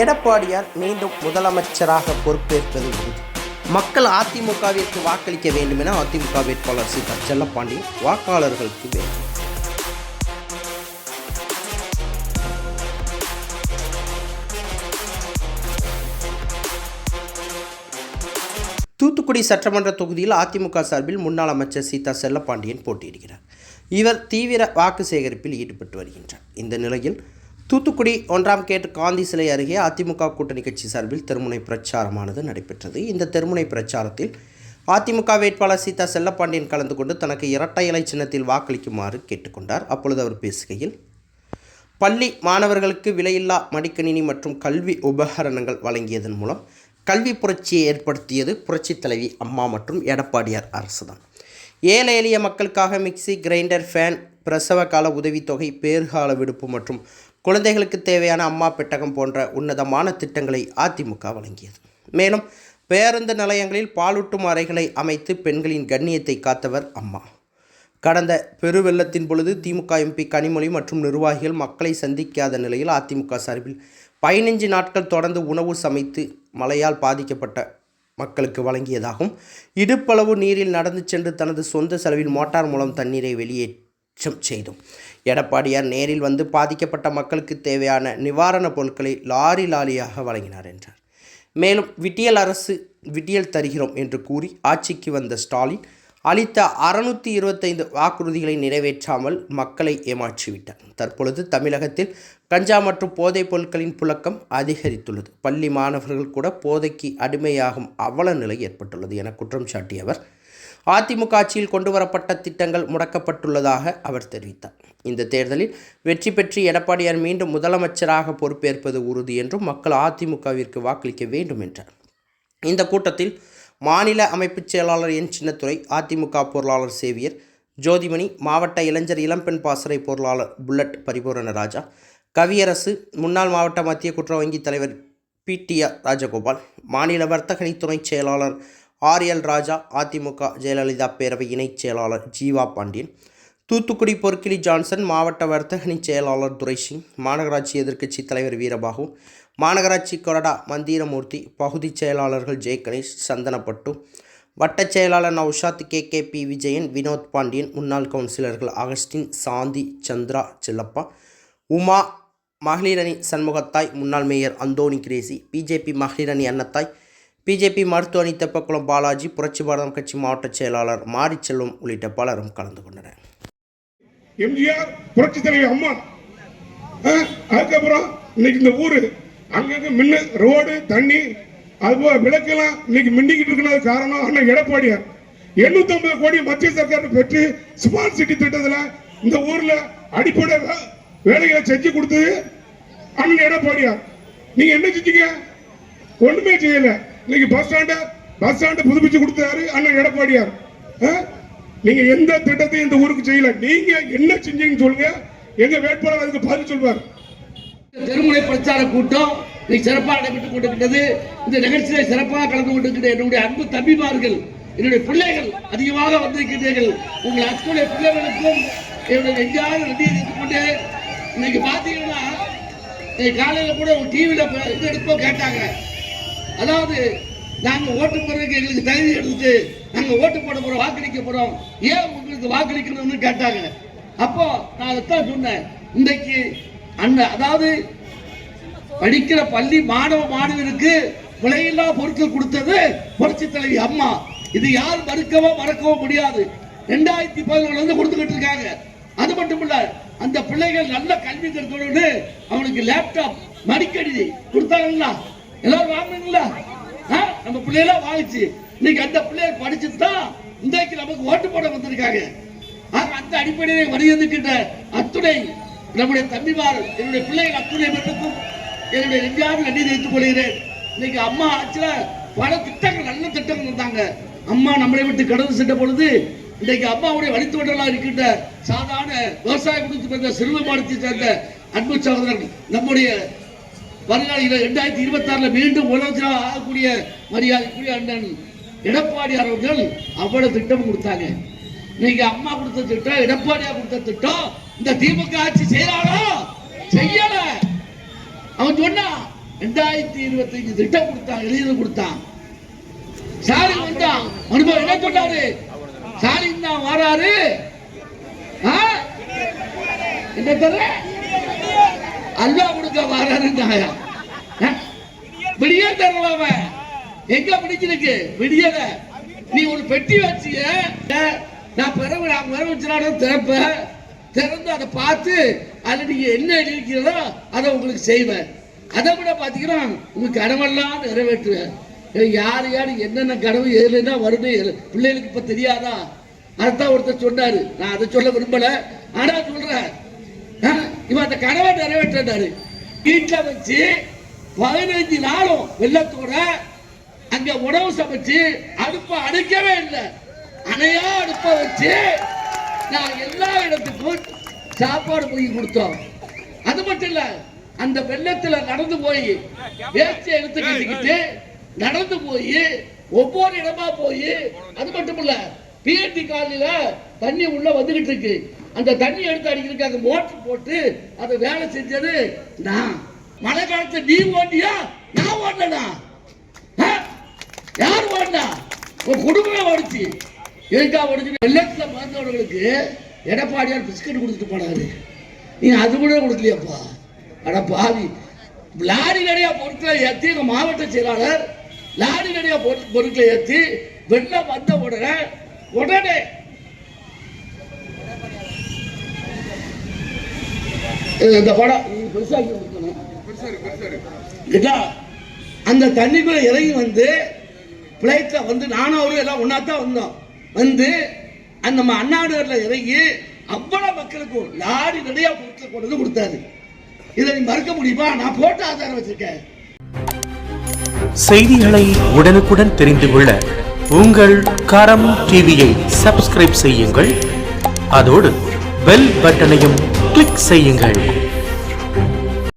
எடப்பாடியார் மீண்டும் முதலமைச்சராக பொறுப்பேற்பது உறுதி. மக்கள் அதிமுகவிற்கு வாக்களிக்க வேண்டும் என அதிமுக வேட்பாளர் சீதா செல்லப்பாண்டியன் வாக்காளர்களுக்கு வேண்டும். தூத்துக்குடி சட்டமன்ற தொகுதியில் அதிமுக சார்பில் முன்னாள் அமைச்சர் சீதா செல்லப்பாண்டியன் போட்டியிடுகிறார். இவர் தீவிர வாக்கு சேகரிப்பில் ஈடுபட்டு வருகின்றார். இந்த நிலையில் தூத்துக்குடி 1ஆம் கேட் காந்தி சிலை அருகே அதிமுக கூட்டணி கட்சி சார்பில் தெருமுனை பிரச்சாரமானது நடைபெற்றது. இந்த தெருமுனை பிரச்சாரத்தில் அதிமுக வேட்பாளர் சீதா செல்லப்பாண்டியன் கலந்து கொண்டு தனக்கு இரட்டை இலை சின்னத்தில் வாக்களிக்குமாறு கேட்டுக்கொண்டார். அப்பொழுது அவர் பேசுகையில், பள்ளி மாணவர்களுக்கு விலையில்லா மடிக்கணினி மற்றும் கல்வி உபகரணங்கள் வழங்கியதன் மூலம் கல்வி புரட்சியை ஏற்படுத்தியது புரட்சித் தலைவி அம்மா மற்றும் எடப்பாடியார் அரசுதான். ஏழை எளிய மக்களுக்காக மிக்சி, கிரைண்டர், ஃபேன், பிரசவ கால உதவித்தொகை, பேறுகால விடுப்பு மற்றும் குழந்தைகளுக்கு தேவையான அம்மா பெட்டகம் போன்ற உன்னதமான திட்டங்களை அதிமுக வழங்கியது. மேலும் பேருந்து நிலையங்களில் பாலூட்டும் அறைகளை அமைத்து பெண்களின் கண்ணியத்தை காத்தவர் அம்மா. கடந்த பெருவெள்ளத்தின் பொழுது திமுக எம்பி கனிமொழி மற்றும் நிர்வாகிகள் மக்களை சந்திக்காத நிலையில் அதிமுக சார்பில் 15 நாட்கள் தொடர்ந்து உணவு சமைத்து மழையால் பாதிக்கப்பட்ட மக்களுக்கு வழங்கியதாகவும், இடுப்பளவு நீரில் நடந்து சென்று தனது சொந்த செலவில் மோட்டார் மூலம் தண்ணீரை வெளியேற்றம் செய்தோம். எடப்பாடியார் நேரில் வந்து பாதிக்கப்பட்ட மக்களுக்கு தேவையான நிவாரணப் பொருட்களை லாரியாக வழங்கினார் என்றார். மேலும் விடியல் அரசு விடியல் தருகிறோம் என்று கூறி ஆட்சிக்கு வந்த ஸ்டாலின் அளித்த 625 வாக்குறுதிகளை நிறைவேற்றாமல் மக்களை ஏமாற்றிவிட்டார். தற்பொழுது தமிழகத்தில் கஞ்சா மற்றும் போதைப் பொருட்களின் புழக்கம் அதிகரித்துள்ளது. பள்ளி மாணவர்கள் கூட போதைக்கு அடிமையாகும் அவல நிலை ஏற்பட்டுள்ளது என குற்றம் சாட்டிய அவர், அதிமுக ஆட்சியில் கொண்டு வரப்பட்ட திட்டங்கள் முடக்கப்பட்டுள்ளதாக அவர் தெரிவித்தார். இந்த தேர்தலில் வெற்றி பெற்று எடப்பாடியார் மீண்டும் முதலமைச்சராக பொறுப்பேற்பது உறுதி என்றும் மக்கள் அதிமுகவிற்கு வாக்களிக்க வேண்டும் என்றார். இந்த கூட்டத்தில் மாநில அமைப்புச் செயலாளர் என் சின்னத்துரை, அதிமுக பொருளாளர் சேவியர் ஜோதிமணி, மாவட்ட இளைஞர் இளம்பெண் பாசறை பொருளாளர் புல்லட் பரிபூரணராஜா, கவியரசு, முன்னாள் மாவட்ட மத்திய குற்ற வங்கி தலைவர் PTR ராஜகோபால், மாநில வர்த்தகணி துணை செயலாளர் RL ராஜா, அதிமுக ஜெயலலிதா பேரவை இணைச் செயலாளர் ஜீவா பாண்டியன், தூத்துக்குடி பொற்கிளி ஜான்சன், மாவட்ட வர்த்தகணி செயலாளர் துரைசிங், மாநகராட்சி எதிர்க்கட்சி தலைவர் வீரபாகு, மாநகராட்சி கொறடா மந்தீரமூர்த்தி, பகுதி செயலாளர்கள் ஜெயகணேஷ், சந்தனப்பட்டு, வட்டச் செயலாளர் நௌஷாத், KKP விஜயன், வினோத் பாண்டியன், முன்னாள் கவுன்சிலர்கள் அகஸ்டின், சாந்தி, சந்திரா செல்லப்பா, உமா, மகளிர் அணி சண்முகத்தாய், முன்னாள் மேயர் அந்தோணி கிரேசி, BJP மகளிர் அணி அன்னத்தாய், BJP மருத்துவ அணி தெப்பக்குளம் பாலாஜி, புரட்சி பாரதம் கட்சி மாவட்ட செயலாளர் மாரிச்செல்வம் உள்ளிட்ட பலரும் கலந்து கொண்டனர். எம்ஜிஆர் புரட்சி தலைவி அம்மா, அதுக்கப்புறம் இன்னைக்கு இந்த ஊரு அங்கங்க மின்ன ரோடு தண்ணி அதுபோல விளக்கெல்லாம் இன்னைக்கு மின்னிக்கிட்டு இருக்கிறது காரணம் அண்ணன் எடப்பாடியார். 850 கோடி மத்திய சர்க்கார் பெற்று ஸ்மார்ட் சிட்டி திட்டத்துல இந்த ஊர்ல அடிப்படை வேலைகளை செஞ்சு கொடுத்தது அண்ணன் எடப்பாடியார். நீங்க என்ன செஞ்சீங்க? ஒண்ணுமே செய்யல. இன்னைக்கு பஸ் ஸ்டாண்ட புதுப்பிச்சு கொடுத்தாரு அண்ணன் எடப்பாடியார். நீங்க எந்த திட்டத்தையும் இந்த ஊருக்கு செய்யல. நீங்க என்ன செஞ்சீங்கன்னு சொல்லுங்க, எங்க வேட்பாளர் அதுக்கு பதில் சொல்வார். தெருமுனை பிரச்சார கூட்டம் சிறப்பாக நடைபெற்றுக் கொண்டிருக்கிறது. இந்த நிகழ்ச்சியை சிறப்பாக கலந்து கொண்டிருக்கிற என்னுடைய அன்பு தம்பிமார்கள், என்னுடைய பிள்ளைகள் அதிகமாக வந்திருக்கிறீர்கள். உங்கள் அத்துணை பிள்ளைகளுக்கும் என்னுடைய நெஞ்சாக நன்றியை தெரிவித்துக் கொண்டு, இன்னைக்கு பாத்தீங்கன்னா காலையில கூட ஒரு டிவியில எடுப்போம் கேட்டாங்க, அதாவது நாங்க ஓட்டு போறதுக்கு எங்களுக்கு தகுதி எடுத்துட்டு நாங்க ஓட்டு போட போறோம், வாக்களிக்க போறோம், ஏன் உங்களுக்கு வாக்களிக்கணும்னு கேட்டாங்க. அப்போ நான் அதைத்தான் சொன்னேன். இன்றைக்கு அதாவது படிக்கிற பள்ளி மாணவருக்கு விலையில்லா பொருட்கள் கொடுத்தது புரட்சி தலைவி அம்மா. இது யார் மறக்கவோ முடியாது. 2011 கொடுத்துக்கிட்டு இருக்காங்க. அது மட்டும் இல்ல, அந்த பிள்ளைகள் நல்ல கல்வி கற்கணும்னு அவனுக்கு லேப்டாப் மடிக்கணினி கொடுத்தாங்களா? எல்லாரும் வாங்கினீங்களா? நம்ம பிள்ளைகளா வாங்கிச்சு. இன்னைக்கு அந்த பிள்ளைய படிச்சுதான் இன்றைக்கு நமக்கு ஓட்டு போட வந்திருக்காங்க. அந்த அடிப்படையில் வருகின்ற அத்துணை நம்முடைய தம்பிமார், என்னுடைய பிள்ளைகள் அத்துணை பேருக்கும் என்னுடைய நெஞ்சார்ந்த நன்றி தெரிவித்துக் கொள்கிறேன். இன்னைக்கு அம்மா ஆட்சியில பல திட்டங்கள், நல்ல திட்டங்கள் இருந்தாங்க. அம்மா நம்மளை விட்டு கடந்து சென்ற பொழுது இன்றைக்கு அம்மாவுடைய வழித்தோன்றலாக இருக்கின்ற சாதாரண விவசாய குடும்பத்தை சேர்ந்த சிறுவமானத்தை சேர்ந்த அன்பு சகோதரர்கள் நம்முடைய வருங்கால 2026 மீண்டும் முதலமைச்சராக ஆகக்கூடிய மரியாதைக்குரிய அண்ணன் எடப்பாடியார் அவர்கள் அவ்வளவு திட்டம் கொடுத்தாங்க. இன்னைக்கு அம்மா கொடுத்த திட்டம், எடப்பாடியார் கொடுத்த திட்டம் இந்த திமுக ஆட்சி செய்யறாளோ? செய்யல. அவன் சொன்னா 2025 திட்டம் கொடுத்தான், எழுதி கொடுத்தான். ஸ்டாலின் வந்தான், அனுபவம் என்ன சொன்னாரு? ஸ்டாலின் தான் வராரு, என்ன தர அல்லா கொடுக்க வராருன்னாயா? விடிய தரலாம எங்க பிடிச்சிருக்கு விடியல. நீ ஒரு பெட்டி வச்சிய, நான் பிறகு வச்சுனாலும் திறப்பேன், திறந்து அதை பார்த்து அதுல நீங்க என்ன எழுதிக்கிறதோ அதை உங்களுக்கு செய்வேன். அதை விட பாத்தீங்கன்னா உங்க கனவெல்லாம் நிறைவேற்றுவேன். யாரு யாரு என்னென்ன கனவு எதுனா வருது பிள்ளைகளுக்கு இப்ப தெரியாதா? அதுதான் ஒருத்தர் சொன்னாரு, நான் அதை சொல்ல விரும்பல, ஆனா சொல்றேன், இவன் அந்த கனவை நிறைவேற்றாரு. வீட்டுல வச்சு 15 நாளும் வெள்ளத்தோட அங்க உணவு சமைச்சு அடுப்ப அணைக்கவே இல்லை, அணையா அடுப்ப வச்சு நான் எல்லா இடத்துக்கும் சாப்பாடு போய் கொடுத்தோம். அது மட்டும் இல்ல, அந்த வெள்ளத்துல நடந்து போய் வேஸ்ட் எடுத்து கட்டிக்கிட்டு நடந்து போய் ஒவ்வொரு இடமா போய், அது மட்டும் இல்ல பிஎன்டி காலையில தண்ணி உள்ள வந்துகிட்டு இருக்கு, அந்த தண்ணி எடுத்து அடிக்கிறதுக்கு மோட்டர் போட்டு அதை வேலை செஞ்சது நான். மழை காலத்தை நீ ஓட்டியா நான் ஓட்டனா? யார் ஓட்டா? உன் குடும்பமே ஓடிச்சு. எதுக்கா ஓடிச்சு? வெள்ளத்துல பிறந்தவர்களுக்கு எடப்பாடியார் பிஸ்கட் கொடுத்துட்டு போனாரு, நீ அது கூட கொடுக்கலையாப்பா? அட பாவி, லாரி நிறைய பொருட்களை ஏற்றி எங்க மாவட்ட செயலாளர் லாரி நிறைய பொருட்களை ஏற்றி வெள்ளம் வந்த உடனே இந்த படம் அந்த தண்ணிக்குள்ள இறங்கி வந்து பிளைட்ல வந்து நானும் அவரும் எல்லாம் ஒன்னாத்தான் வந்தோம். வந்து அந்த நம்ம அண்ணா நகர்ல இறங்கி அவ்வளவு மக்களுக்கும் லாரி நிறைய பொருட்களை கொண்டு வந்து கொடுத்தாரு. இதை நீ மறக்க முடியுமா? நான் போட்ட ஆதாரம் வச்சிருக்கேன். செய்திகளை உடனுக்குடன் தெரிந்து கொள்ள உங்கள் கரம் டிவியை சப்ஸ்கிரைப் செய்யுங்கள், அதோடு பெல் பட்டனையும் கிளிக் செய்யுங்கள்.